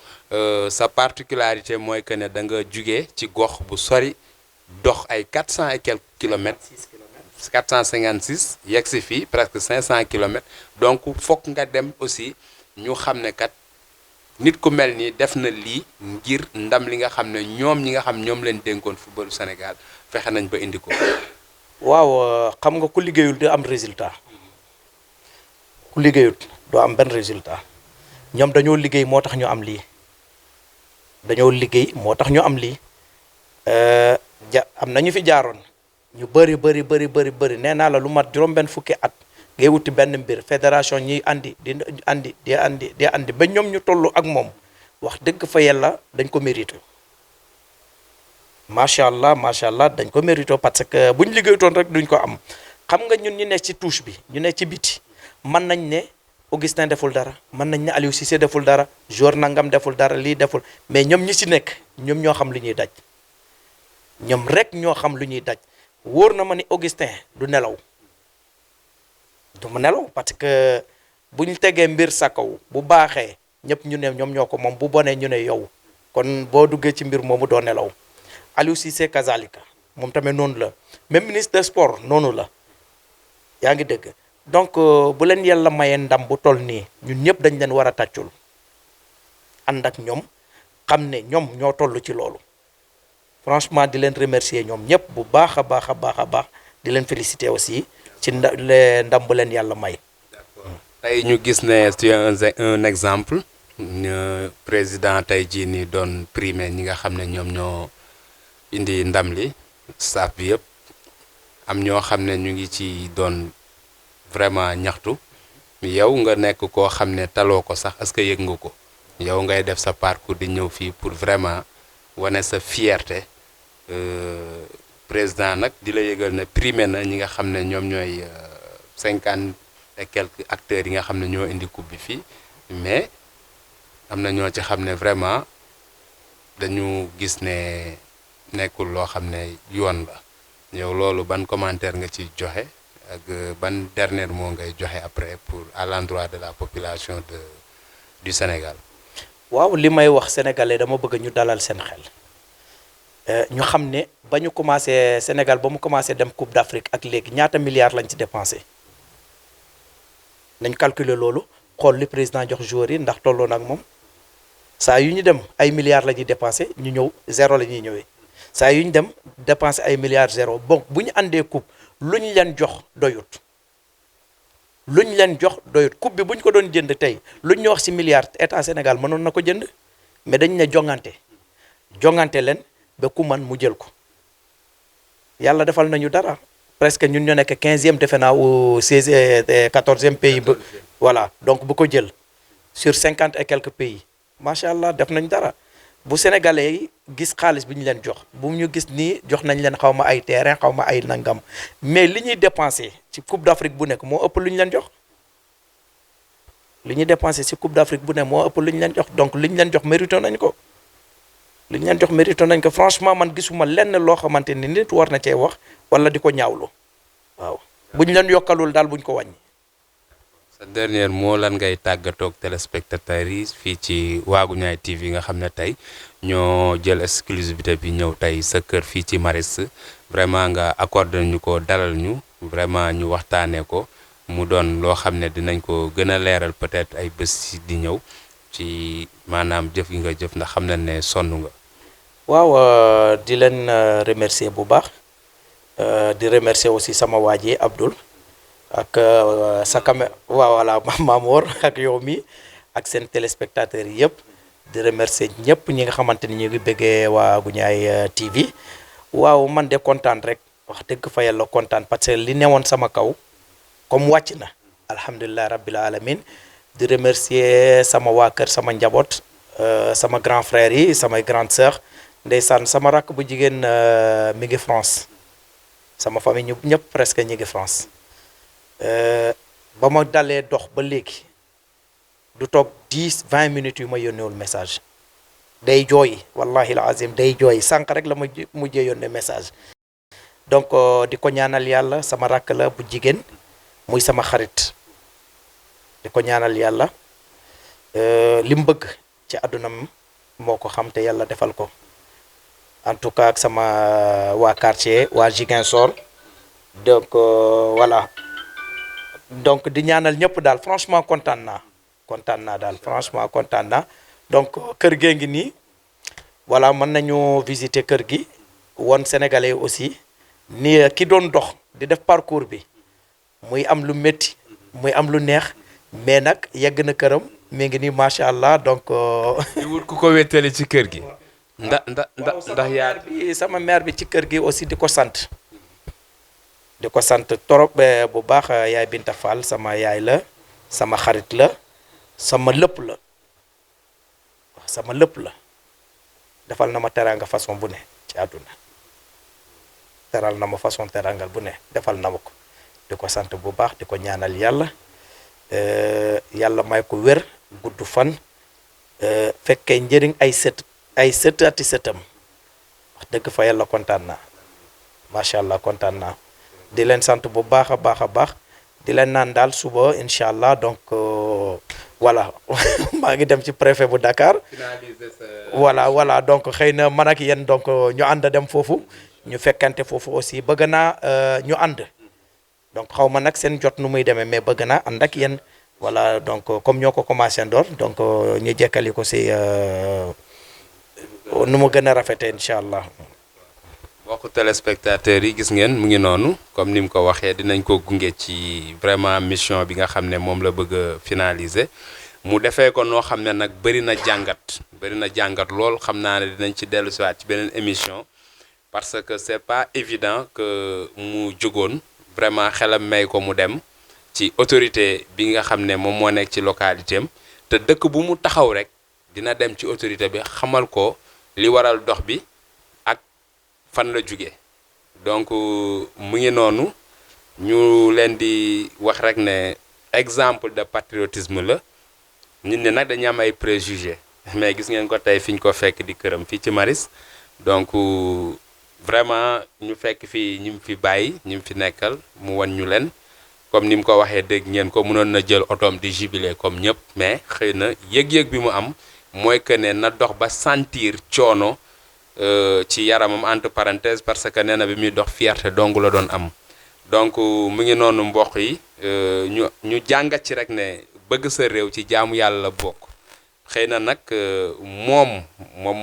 sa particularité mooy que ne da nga jugee ci gox bu sori dox ay 400 et quelques kilomètres 456 yegg si fii presque 500 kilomètres donc fokk nga dem aussi ñu xam ne kat nit ku mel nii def na lii ngir ndam li nga xam ne ñoom ñi nga xam ñoom leen dénkoon footballu Sénégal fexe nañ ba indi ko. waaw xam nga ku liggéeyul di am résultat ku liggéeyul doo am benn résultat ñoom dañoo liggéey moo tax ñu am lii dañoo liggéey moo tax ñu am lii am na ñu fi jaaroon ñu bëri nee naa la lu mat juróom-benn fukki at ngay wuti benn mbir fédération ñiy andi di andi ba ñoom ñu toll ak moom wax dëgg fa yàlla dañ ko mérité macha allah dañ ko mérité parce que buñ liggéeyutoon rek duñ ko am xam nga ñun ñu nekk ci touche bi ñu nekk ci biti mën nañ ne Augustin deful dara mën nañ ne Aliou Cissé deful dara joueur nangam deful dara lii deful mais ñoom ñi ci nekk ñoom ñoo xam lu ñuy daj ñoom rek ñoo xam lu ñuy daj wóor na ma ni Augustin du nelaw du ma nelaw parce que bu ñu tegee mbir sa kaw bu baaxee ñëpp ñu ne ñoom ñoo ko moom bu bonee ñu ne yow kon boo duggee ci mbir moomu doo nelaw Aliou Cissé kazalika moom tamit noonu la même ministre des sports noonu la yaa ngi dégg donc bu leen yàlla mayee ndam bu toll nii ñun ñëpp dañ leen war a tàccul ànd ak ñoom xam ne ñoom ñoo toll ci loolu franchement di leen remercier ñoom ñëpp bu baax a baax di leen féliciter aussi ci ndam bu leen yàlla may. tey ñu gis ne tu es un exemple président tey jii nii doon primé ñi nga xam ne ñoom ñoo indi ndam li staff bi yëpp am ñoo xam ne ñu ngi ci doon vraiment ñaxtu yow nga nekk koo xam ne taloo ko sax est-ce que yëg nga ko yow ngay def sa parcours di ñëw fii pour vraiment wane sa fierté président nag di la yëgal ne primé na ñi nga xam ne ñoom ñooy 50 et quelques acteurs yi nga xam ne ñoo indi coupe bi fii mais am na ñoo ci xam ne vraiment dañu gis ne nekkul loo xam ne yoon la yow loolu ban commentaire nga ci joxe ak ban dernier mot ngay joxe après pour à l'endroit de la population du Sénégal. waaw li may wax sénégalais dama bëgg ñu dalal seen xel ñu xam ne ba ñu commencé Sénégal ba mu commencé dem Coupe d'Afrique ak léegi ñaata milliards lañ ci dépensé nañ calculer loolu xool li président jox joueurs yi ndax tolloon ak moom saa yu ñu dem ay milliards la ñuy dépensé ñu ñëw zéro la ñuy ñëwee saa yu ñu dem dépensé ay milliards zéro bon bu ñu àndee coupe lu ñu leen jox doyut coupe bi bu ñu ko doon jënd tey lu ñu wax ci milliards état Sénégal mënoon na ko jënd mais dañ ne jongante leen ba ku man mu jël ko yàlla defal nañu dara presque ñun ñoo nekk 15e defe naa ou 14e pays ba voilà donc bu ko jël sur 50 et quelques pays macha allah def nañ dara bu sénégalais yi gis xaalis bi ñu leen jox bu ñu gis nii jox nañ leen xaw ma ay terrain xaw ma ay nangam mais li ñuy dépensé ci Coupe d'Afrique bu nekk moo ëpp lu ñu leen jox li ñuy dépensé ci Coupe d'Afrique bu nekk moo ëpp lu ñu leen jox donc li ñu leen jox mérito nañ ko franchement man gisuma lenn loo xamante ni nit war na cee wax wala di ko ñaawlu waaw bu ñu leen yokkalul daal bu ñu ko wàññi. sa dernier mot lan ngay tàggatoog téléspectateurs yi fii ci Waagu Ñaay TV nga xam ne tey ñoo jël exclusivité bi ñëw tey sa kër fii ci Maristes vraiment nga accordé ñu ko dalal ñu vraiment ñu waxtaanee ko mu doon loo xam ne dinañ ko gën a leeral peut-être ay bés di ñëw ci maanaam jëf yi nga jëf ndax xam nañ ne sonn nga. waaw di leen remercier bu baax di remercier aussi sama waa ji Abdoul ak sa caméra waaw voilà Mamour ak yow mi ak seen téléspectateurs yi yëpp di remercier ñëpp ñi nga xamante ni ñu ngi bëggee Waagu Ñaay TV waaw man de kontaan rek wax dëgg fa yàlla kontaan parce que li newoon sama kaw comme wàcc na alhamdulilah rabbil alamin di remercier sama waa kër sama njaboot sama grand frère yi samay grande sœur ndeysaan sama rakk bu jigéen mi ngi France sama famille ñu ñëpp presque ñi ngi France ba ma dalee dox ba léegi du toog 10-20 minutes yu ma yónneewul message day jooy wallahi la azim day jooy sànq rek la ma mujjee yónnee message donc di ko ñaanal yàlla sama rakk la bu jigéen muy sama xarit di ko ñaanal yàlla li mu bëgg ci àddunam moo ko xam te yàlla defal ko en tout cas ak sama waa quartier waa Ziguinchor donc voilà donc di ñaanal ñëpp daal franchement kontaan naa daal franchement kontaan naa donc kër gee ngi nii voilà mën nañu visiter kër gi won sénégalais aussi ni ki doon dox di def parcours bi muy am lu métti muy am lu neex mais nag yegg na këram mi ngi nii macha allah donc. di wut ku ko wéttali ci kër gi. ndax yaa bi sama mère bi ci kër gi aussi di ko sant trop bu baax yaay Binta Fall sama yaay la sama xarit la sama lépp la defal na ma teraanga façon bu ne ci àdduna teral na ma façon terangal bu ne defal na ma ko di ko sant bu baax di ko ñaanal yàlla may ko wér gudd fan fekkee njëriñ ay sëtaati sëtam wax dëgg fa yàlla kontaan naa macha allah kontaan naa di leen sant bu baax a baax di leen naan daal suba incha allah donc voilà maa ngi dem ci préfet bu Dakar voilà donc xëy na man ak yéen donc ñu ànd dem foofu ñu fekkante foofu aussi bëgg naa ñu ànd donc xaw ma nag seen jot nu muy demee mais bëgg naa ànd ak yéen voilà donc comme ñoo ko commencé door donc ñu jekkali ko si nu mu gën a rafetee incha allah. mbokku téléspectateurs yi gis ngeen mu ngi noonu comme ni mu ko waxee dinañ ko gunge ci vraiment mission bi nga xam ne moom la bëgg a finaliser mu defee ko noo xam ne nag bëri na jàngat lool xam naa ne dinañ ci dellu siwaat ci beneen émission parce que c'est pas évident que mu jógoon vraiment xelam may ko mu dem ci autorité bi nga xam ne moom moo nekk ci localité am te dëkk bu mu taxaw rek dina dem ci autorité bi xamal ko li waral dox bi fan la jóge donc mu ngi noonu ñu leen di wax rek ne exemple de patriotisme la nit ñi nag dañu am ay préjugés mais gis ngeen ko tey fi ñu ko fekk di këram fii ci Maristes donc vraiment ñu fekk fii ñi mu fi bàyyi ñi mu fi nekkal mu wan ñu leen comme ni mu ko waxee dégg ngeen ko mënoon na jël otoom di jubilé comme ñëpp mais xëy na yëg-yëg bi mu am mooy que ne na dox ba sentir coono ci yaramam entre parenthèses parce que nee na bi muy dox fierté dong la doon am donc mu ngi noonu mbokk yi ñu jàngat ci rek ne bëgg sa réew ci jaamu yàlla la bokk xëy na nag moom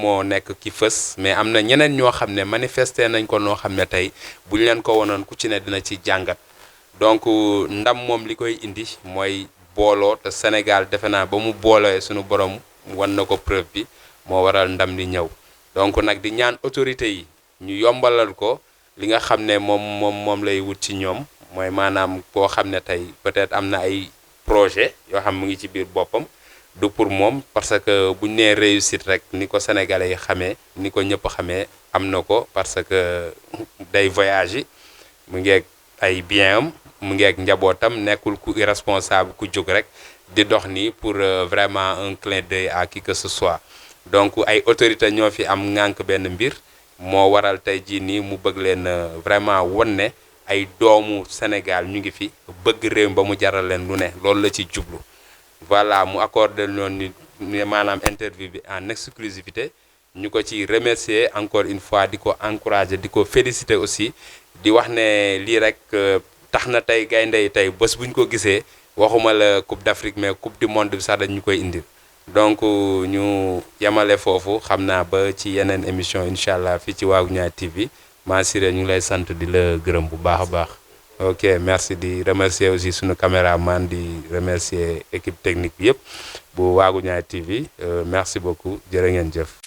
moo nekk ki fës mais am na ñeneen ñoo xam ne manifesté nañ ko noo xam ne tey bu ñu leen ko wonoon ku ci ne dina ci jàngat donc ndam moom li koy indi mooy booloo te Sénégal defe naa ba mu booloo suñu borom wan na ko preuve bi moo waral ndam li ñëw. donc nag di ñaan autorités yi ñu yombalal ko li nga xam ne moom lay wut ci ñoom mooy maanaam koo xam ne tey peut-être am na ay projet yoo xam mu ngi ci biir boppam du pour moom parce que buñ nee réussite rek ni ko sénégalais yi xamee ni ko ñëpp xamee am na ko parce que day voyage yi mu ngeeg ay bien am mu ngeeg njabootam nekkul ku irresponsable ku jóg rek di dox nii pour vraiment un clin d'œil à qui que ce soit donc ay autorité ñoo fi am ŋànk benn mbir moo waral tey jii nii mu bëgg leen vraiment won ne ay doomu Sénégal ñu ngi fi bëgg réew ba mu jaral leen lu ne loolu la ci jublu voilà mu accordé noonu ni maanaam interview bi en exclusivité ñu ko ci remercier encore une fois di ko encourager di ko féliciter aussi di wax ne lii rek tax na tey gaynde yi tey bés bu ñu ko gisee waxuma la Coupe d'Afrique mais Coupe du monde bi sax dañ ñu koy indil donc ñu yemale foofu xam naa ba ci yeneen émission incha allah fii ci Waagu Ñaay TV Massiré ñu ngi lay sant di la gërëm bu baax a baax ok merci di remercier aussi sunu caméraman di remercier équipe technique bi yëpp bu Waagu Ñaay TV merci beaucoup jërë ngeen jëf